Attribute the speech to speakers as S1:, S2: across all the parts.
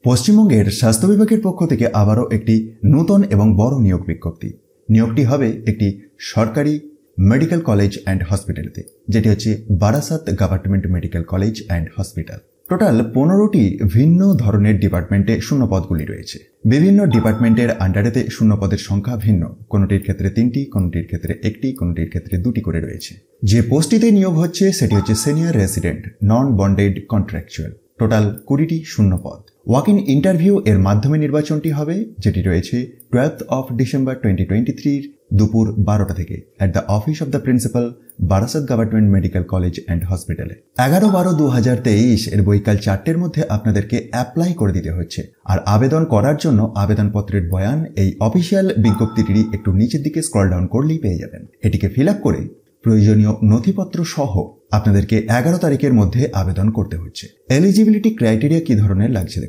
S1: পশ্চিমবঙ্গের স্বাস্থ্য বিভাগের পক্ষ থেকে আবারও একটি নতুন এবং বড় নিয়োগ বিজ্ঞপ্তি। নিয়োগটি হবে একটি সরকারি মেডিকেল কলেজ অ্যান্ড হসপিটালেতে, যেটি হচ্ছে Barasat government medical college and hospital. Total 15টি ভিন্ন ধরনের ডিপার্টমেন্টে শূন্যপদগুলি রয়েছে। বিভিন্ন ডিপার্টমেন্টের আন্ডারেতে শূন্যপদের সংখ্যা ভিন্ন, কোনোটির ক্ষেত্রে 3টি, কোনোটির ক্ষেত্রে 1টি, কোনোটির ক্ষেত্রে 2টি করে রয়েছে। যে পোস্টটিতে নিয়োগ হচ্ছে সেটি হচ্ছে senior resident non bonded contractual. Total 20টি শূন্যপদ। ওয়াক ইন ইন্টারভিউ এর মাধ্যমে নির্বাচনটি হবে, যেটি রয়েছে 12 ডিসেম্বর 2023 দুপুর 12টা থেকে at the office of the principal, Barasat government medical college and হসপিটালে। 11/12/2023 এর বৈকাল 4টের মধ্যে আপনাদেরকে অ্যাপ্লাই করে দিতে হচ্ছে। আর আবেদন করার জন্য আবেদনপত্রের বয়ান এই অফিসিয়াল বিজ্ঞপ্তিটি একটু নিচের দিকে স্ক্রল ডাউন করলেই পেয়ে যাবেন। এটিকে ফিল আপ করে প্রয়োজনীয় নথিপত্র সহ আপনাদেরকে 11 তারিখের মধ্যে আবেদন করতে হচ্ছে। এলিজিবিলিটি ক্রাইটেরিয়া কি ধরনের লাগছে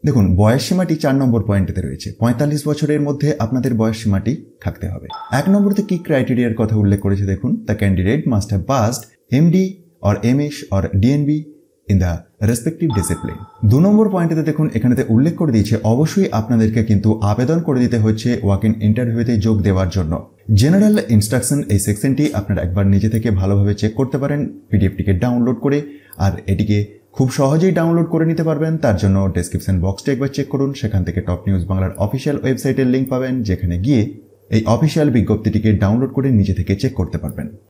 S1: দেখুন বয়স সীমাটি 4 নম্বর পয়েন্টেতে রয়েছে। 45 বছরের মধ্যে আপনাদের বয়স সীমাটি থাকতে হবে। 1 নম্বরতে কি ক্রাইটেরিয়ার কথা উল্লেখ করেছে দেখুন, the candidate must have passed MD or MS or DNB in the respective discipline. 2 নম্বর পয়েন্টেতে দেখুন এখানেতে উল্লেখ করে দিয়েছে অবশ্যই আপনাদেরকে কিন্তু আবেদন করে দিতে হচ্ছে ওয়াক ইন ইন্টারভিউতে যোগ দেওয়ার জন্য। জেনারেল ইনস্ট্রাকশন এই সেকশনটি আপনারা একবার নিজে থেকে ভালোভাবে চেক করতে পারেন পিডিএফটিকে ডাউনলোড করে, আর এটিকে খুব সহজেই ডাউনলোড করে নিতে পারবেন। তার জন্য ডেসক্রিপশন বক্সটা একবার চেক করুন, সেখান থেকে টপ নিউজ বাংলার অফিসিয়াল ওয়েবসাইটের লিঙ্ক পাবেন, যেখানে গিয়ে এই অফিসিয়াল বিজ্ঞপ্তিটিকে ডাউনলোড করে নিজে থেকে চেক করতে পারবেন।